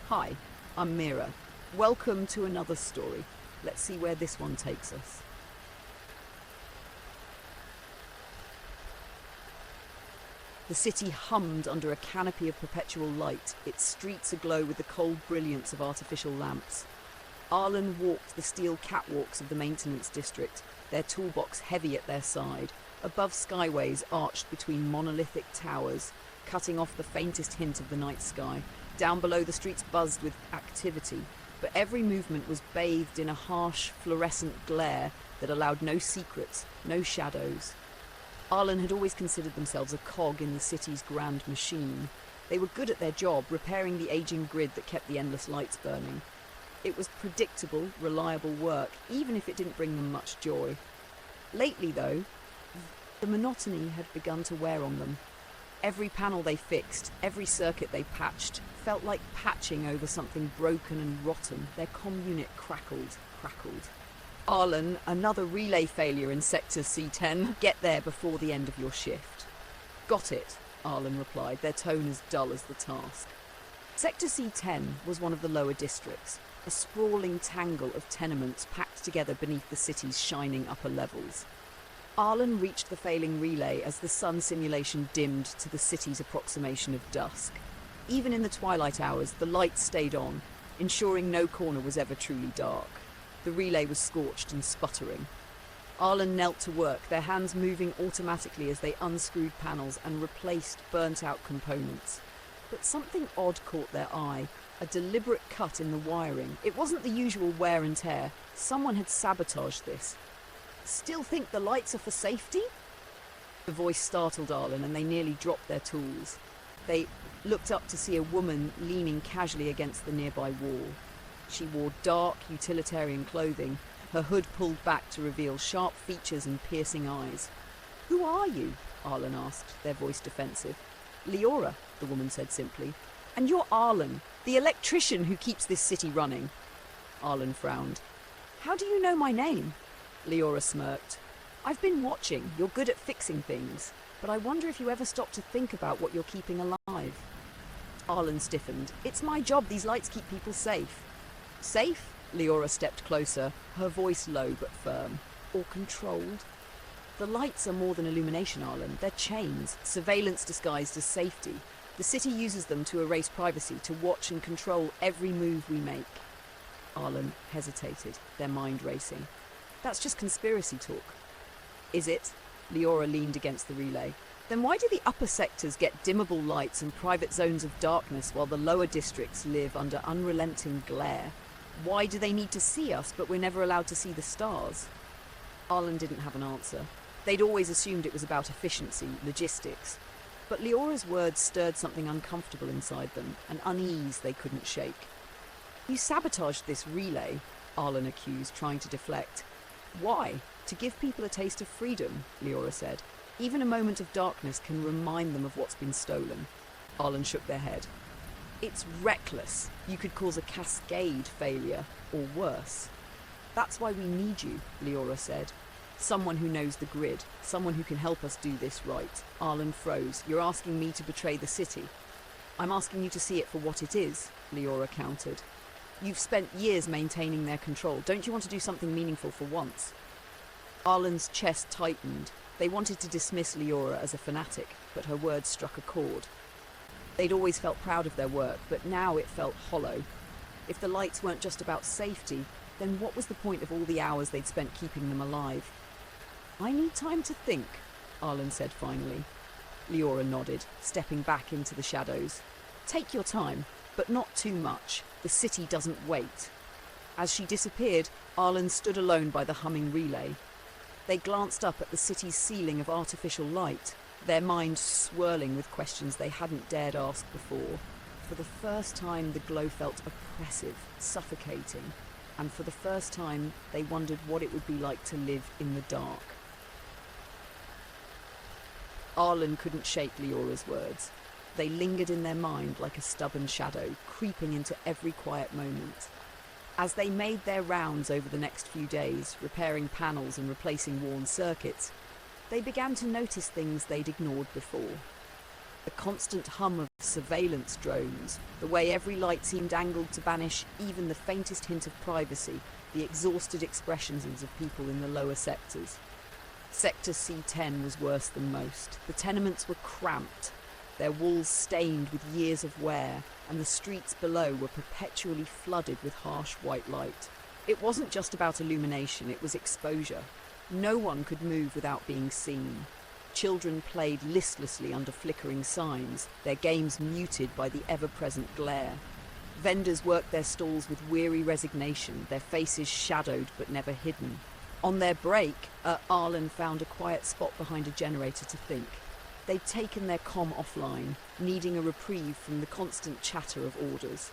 Hi, I'm Mira. Welcome to another story. Let's see where this one takes us. The city hummed under a canopy of perpetual light, its streets aglow with the cold brilliance of artificial lamps. Arlen walked the steel catwalks of the maintenance district, their toolbox heavy at their side, above skyways arched between monolithic towers, cutting off the faintest hint of the night sky. Down below, the streets buzzed with activity, but every movement was bathed in a harsh, fluorescent glare that allowed no secrets, no shadows. Arlen had always considered themselves a cog in the city's grand machine. They were good at their job, repairing the aging grid that kept the endless lights burning. It was predictable, reliable work, even if it didn't bring them much joy. Lately, though, the monotony had begun to wear on them. Every panel they fixed, every circuit they patched, felt like patching over something broken and rotten. Their comm unit crackled. Arlen, another relay failure in Sector C10. Get there before the end of your shift. Got it, Arlen replied, their tone as dull as the task. Sector C10 was one of the lower districts, a sprawling tangle of tenements packed together beneath the city's shining upper levels. Arlen reached the failing relay as the sun simulation dimmed to the city's approximation of dusk. Even in the twilight hours, the lights stayed on, ensuring no corner was ever truly dark. The relay was scorched and sputtering. Arlen knelt to work, their hands moving automatically as they unscrewed panels and replaced burnt-out components. But something odd caught their eye, a deliberate cut in the wiring. It wasn't the usual wear and tear. Someone had sabotaged this. Still think the lights are for safety? The voice startled Arlen and they nearly dropped their tools. They looked up to see a woman leaning casually against the nearby wall. She wore dark, utilitarian clothing, her hood pulled back to reveal sharp features and piercing eyes. "Who are you?" Arlen asked, their voice defensive. "Liora," the woman said simply. "And you're Arlen, the electrician who keeps this city running." Arlen frowned. "How do you know my name?" Liora smirked. "I've been watching. You're good at fixing things, but I wonder if you ever stop to think about what you're keeping alive." Arlen stiffened. "It's my job. These lights keep people safe." "Safe?" Liora stepped closer, her voice low but firm. "Or controlled?" "The lights are more than illumination, Arlen. They're chains, surveillance disguised as safety. The city uses them to erase privacy, to watch and control every move we make." Arlen hesitated, their mind racing. "That's just conspiracy talk." "Is it?" Liora leaned against the relay. "Then why do the upper sectors get dimmable lights and private zones of darkness while the lower districts live under unrelenting glare? Why do they need to see us, but we're never allowed to see the stars?" Arlen didn't have an answer. They'd always assumed it was about efficiency, logistics. But Liora's words stirred something uncomfortable inside them, an unease they couldn't shake. "You sabotaged this relay," Arlen accused, trying to deflect. "Why? To give people a taste of freedom," Liora said. "Even a moment of darkness can remind them of what's been stolen." Arlen shook their head. "It's reckless. You could cause a cascade failure, or worse." "That's why we need you," Liora said. "Someone who knows the grid, someone who can help us do this right." Arlen froze. "You're asking me to betray the city?" "I'm asking you to see it for what it is," Liora countered. "You've spent years maintaining their control. Don't you want to do something meaningful for once?" Arlen's chest tightened. They wanted to dismiss Liora as a fanatic, but her words struck a chord. They'd always felt proud of their work, but now it felt hollow. If the lights weren't just about safety, then what was the point of all the hours they'd spent keeping them alive? "I need time to think," Arlen said finally. Liora nodded, stepping back into the shadows. "Take your time, but not too much. The city doesn't wait." As she disappeared, Arlen stood alone by the humming relay. They glanced up at the city's ceiling of artificial light, their minds swirling with questions they hadn't dared ask before. For the first time, the glow felt oppressive, suffocating, and for the first time, they wondered what it would be like to live in the dark. Arlen couldn't shake Liora's words. They lingered in their mind like a stubborn shadow, creeping into every quiet moment. As they made their rounds over the next few days, repairing panels and replacing worn circuits, they began to notice things they'd ignored before. The constant hum of surveillance drones, the way every light seemed angled to banish even the faintest hint of privacy, the exhausted expressions of people in the lower sectors. Sector C10 was worse than most. The tenements were cramped, their walls stained with years of wear, and the streets below were perpetually flooded with harsh white light. It wasn't just about illumination, it was exposure. No one could move without being seen. Children played listlessly under flickering signs, their games muted by the ever-present glare. Vendors worked their stalls with weary resignation, their faces shadowed but never hidden. On their break, Arlen found a quiet spot behind a generator to think. They'd taken their comm offline, needing a reprieve from the constant chatter of orders.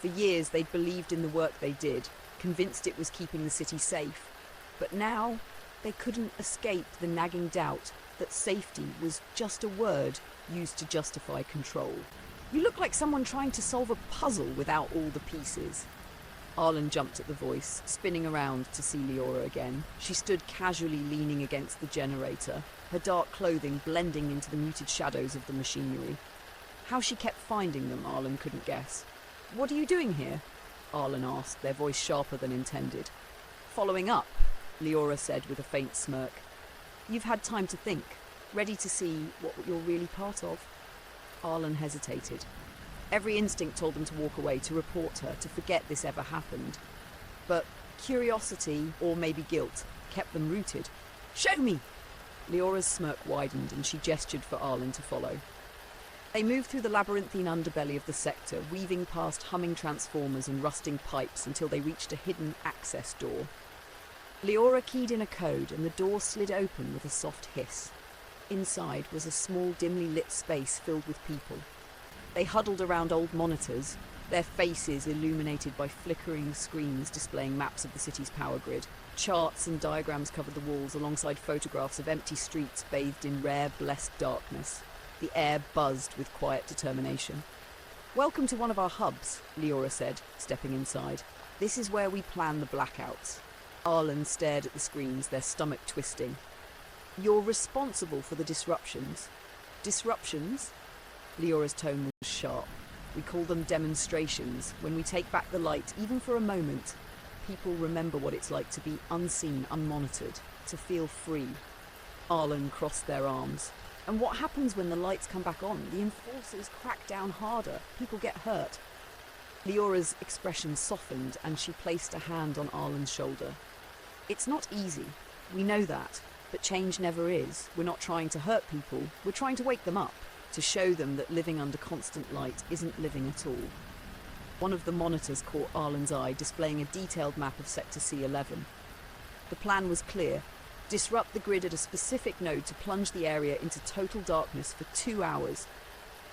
For years they'd believed in the work they did, convinced it was keeping the city safe. But now, they couldn't escape the nagging doubt that safety was just a word used to justify control. "You look like someone trying to solve a puzzle without all the pieces." Arlen jumped at the voice, spinning around to see Liora again. She stood casually leaning against the generator, her dark clothing blending into the muted shadows of the machinery. How she kept finding them, Arlen couldn't guess. "What are you doing here?" Arlen asked, their voice sharper than intended. "Following up," Liora said with a faint smirk. "You've had time to think, ready to see what you're really part of." Arlen hesitated. Every instinct told them to walk away, to report her, to forget this ever happened. But curiosity, or maybe guilt, kept them rooted. "Show me!" Leora's smirk widened and she gestured for Arlen to follow. They moved through the labyrinthine underbelly of the sector, weaving past humming transformers and rusting pipes until they reached a hidden access door. Liora keyed in a code and the door slid open with a soft hiss. Inside was a small, dimly lit space filled with people. They huddled around old monitors, their faces illuminated by flickering screens displaying maps of the city's power grid. Charts and diagrams covered the walls alongside photographs of empty streets bathed in rare, blessed darkness. The air buzzed with quiet determination. "Welcome to one of our hubs," Liora said, stepping inside. "This is where we plan the blackouts." Arlen stared at the screens, their stomach twisting. "You're responsible for the disruptions." "Disruptions?" Leora's tone was sharp. "We call them demonstrations. When we take back the light, even for a moment, people remember what it's like to be unseen, unmonitored, to feel free." Arlen crossed their arms. "And what happens when the lights come back on? The enforcers crack down harder. People get hurt." Leora's expression softened and she placed a hand on Arlen's shoulder. "It's not easy. We know that. But change never is. We're not trying to hurt people. We're trying to wake them up. To show them that living under constant light isn't living at all." One of the monitors caught Arlen's eye, displaying a detailed map of Sector C11. The plan was clear. Disrupt the grid at a specific node to plunge the area into total darkness for 2 hours.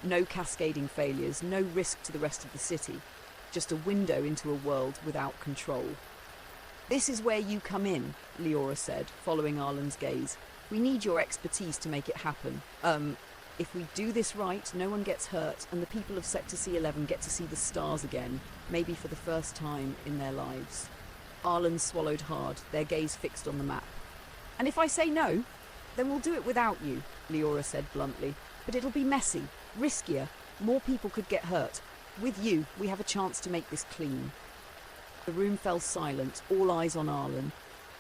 No cascading failures, no risk to the rest of the city. Just a window into a world without control. "This is where you come in," Liora said, following Arlen's gaze. "We need your expertise to make it happen. If we do this right, no one gets hurt, and the people of Sector C11 get to see the stars again, maybe for the first time in their lives." Arlen swallowed hard, their gaze fixed on the map. "And if I say no, then we'll do it without you," Liora said bluntly. "But it'll be messy, riskier, more people could get hurt. With you, we have a chance to make this clean." The room fell silent, all eyes on Arlen.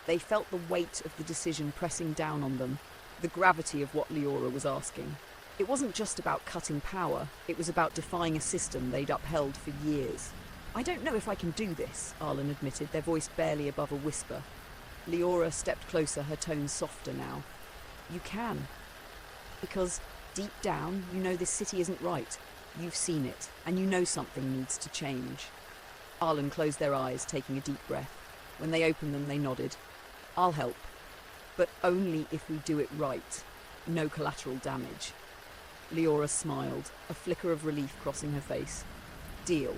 They felt the weight of the decision pressing down on them, the gravity of what Liora was asking. It wasn't just about cutting power, it was about defying a system they'd upheld for years. "I don't know if I can do this," Arlen admitted, their voice barely above a whisper. Liora stepped closer, her tone softer now. "You can. Because deep down, you know this city isn't right. You've seen it, and you know something needs to change." Arlen closed their eyes, taking a deep breath. When they opened them, they nodded. "I'll help. But only if we do it right. No collateral damage." Liora smiled, a flicker of relief crossing her face. "Deal."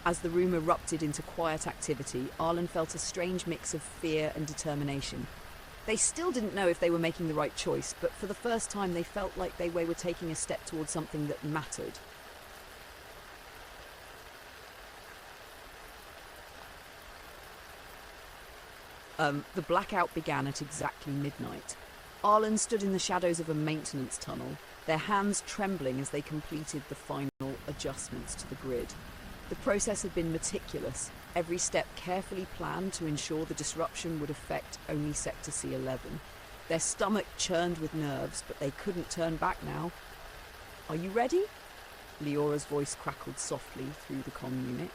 As the room erupted into quiet activity, Arlen felt a strange mix of fear and determination. They still didn't know if they were making the right choice, but for the first time they felt like they were taking a step towards something that mattered. The blackout began at exactly midnight. Arlen stood in the shadows of a maintenance tunnel, their hands trembling as they completed the final adjustments to the grid. The process had been meticulous, every step carefully planned to ensure the disruption would affect only Sector C11. Their stomach churned with nerves, but they couldn't turn back now. "Are you ready?" Liora's voice crackled softly through the comm unit.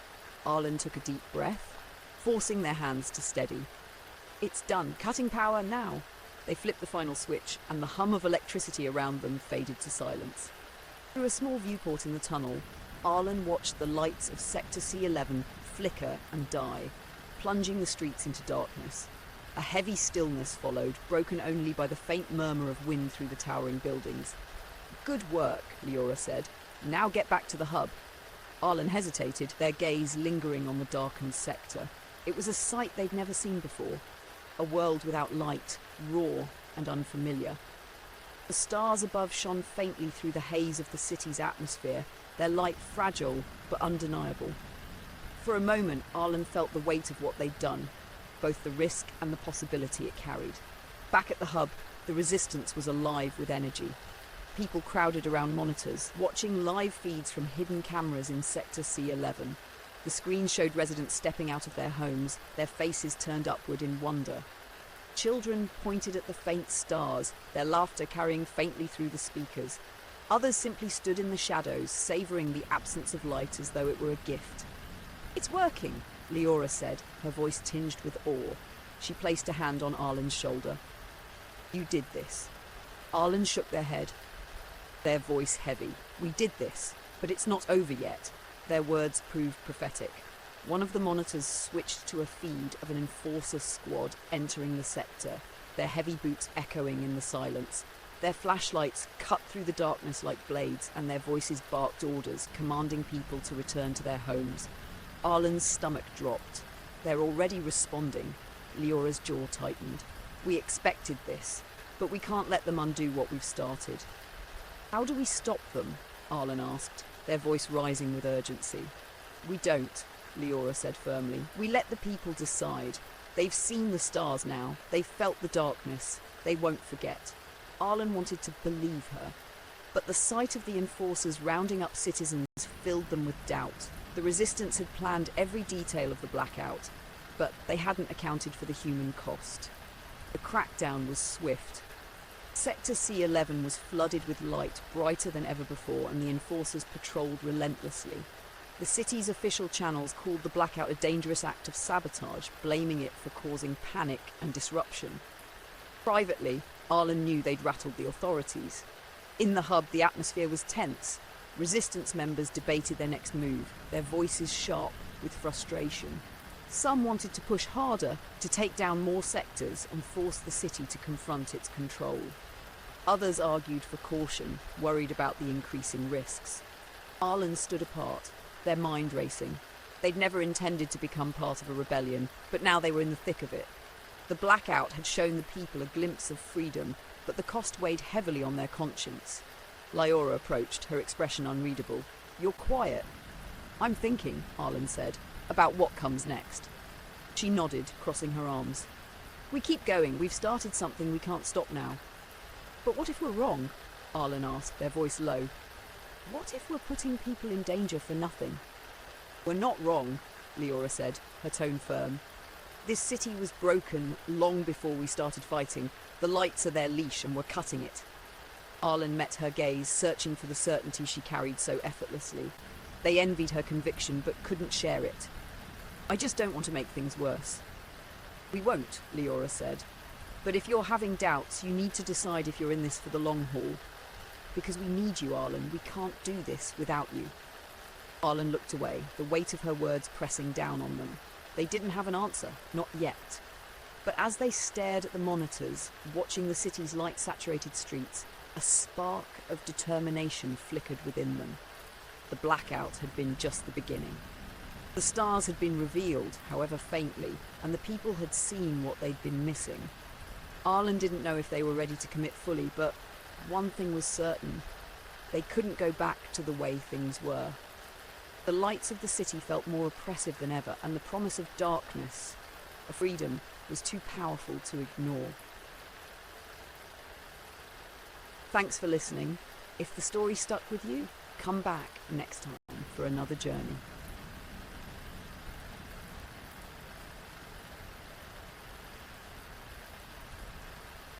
Arlen took a deep breath, forcing their hands to steady. "It's done. Cutting power now." They flipped the final switch, and the hum of electricity around them faded to silence. Through a small viewport in the tunnel, Arlen watched the lights of Sector C11 flicker and die, plunging the streets into darkness. A heavy stillness followed, broken only by the faint murmur of wind through the towering buildings. "Good work," Liora said. "Now get back to the hub." Arlen hesitated, their gaze lingering on the darkened sector. It was a sight they'd never seen before. A world without light, raw and unfamiliar. The stars above shone faintly through the haze of the city's atmosphere, their light fragile but undeniable. For a moment, Arlen felt the weight of what they'd done, both the risk and the possibility it carried. Back at the hub, the resistance was alive with energy. People crowded around monitors, watching live feeds from hidden cameras in Sector C11. The screen showed residents stepping out of their homes, their faces turned upward in wonder. Children pointed at the faint stars, their laughter carrying faintly through the speakers. Others simply stood in the shadows, savouring the absence of light as though it were a gift. "It's working," Liora said, her voice tinged with awe. She placed a hand on Arlen's shoulder. "You did this." Arlen shook their head, their voice heavy. "We did this, but it's not over yet." Their words proved prophetic. One of the monitors switched to a feed of an enforcer squad entering the sector, their heavy boots echoing in the silence. Their flashlights cut through the darkness like blades, and their voices barked orders, commanding people to return to their homes. Arlen's stomach dropped. "They're already responding." Liora's jaw tightened. "We expected this, but we can't let them undo what we've started." "How do we stop them?" Arlen asked, their voice rising with urgency. "We don't," Liora said firmly. "We let the people decide. They've seen the stars now. They've felt the darkness. They won't forget." Arlen wanted to believe her, but the sight of the enforcers rounding up citizens filled them with doubt. The resistance had planned every detail of the blackout, but they hadn't accounted for the human cost. The crackdown was swift. Sector C11 was flooded with light, brighter than ever before, and the enforcers patrolled relentlessly. The city's official channels called the blackout a dangerous act of sabotage, blaming it for causing panic and disruption. Privately, Arlen knew they'd rattled the authorities. In the hub, the atmosphere was tense. Resistance members debated their next move, their voices sharp with frustration. Some wanted to push harder, to take down more sectors and force the city to confront its control. Others argued for caution, worried about the increasing risks. Arlen stood apart, their mind racing. They'd never intended to become part of a rebellion, but now they were in the thick of it. The blackout had shown the people a glimpse of freedom, but the cost weighed heavily on their conscience. Liora approached, her expression unreadable. "You're quiet." "I'm thinking," Arlen said, "about what comes next." She nodded, crossing her arms. "We keep going. We've started something we can't stop now." "But what if we're wrong?" Arlen asked, their voice low. "What if we're putting people in danger for nothing?" "We're not wrong," Liora said, her tone firm. "This city was broken long before we started fighting. The lights are their leash and we're cutting it." Arlen met her gaze, searching for the certainty she carried so effortlessly. They envied her conviction but couldn't share it. "I just don't want to make things worse." "We won't," Liora said. "But if you're having doubts, you need to decide if you're in this for the long haul. Because we need you, Arlen. We can't do this without you." Arlen looked away, the weight of her words pressing down on them. They didn't have an answer, not yet. But as they stared at the monitors, watching the city's light-saturated streets, a spark of determination flickered within them. The blackout had been just the beginning. The stars had been revealed, however faintly, and the people had seen what they'd been missing. Arlen didn't know if they were ready to commit fully, but one thing was certain. They couldn't go back to the way things were. The lights of the city felt more oppressive than ever, and the promise of darkness, of freedom, was too powerful to ignore. Thanks for listening. If the story stuck with you, come back next time for another journey.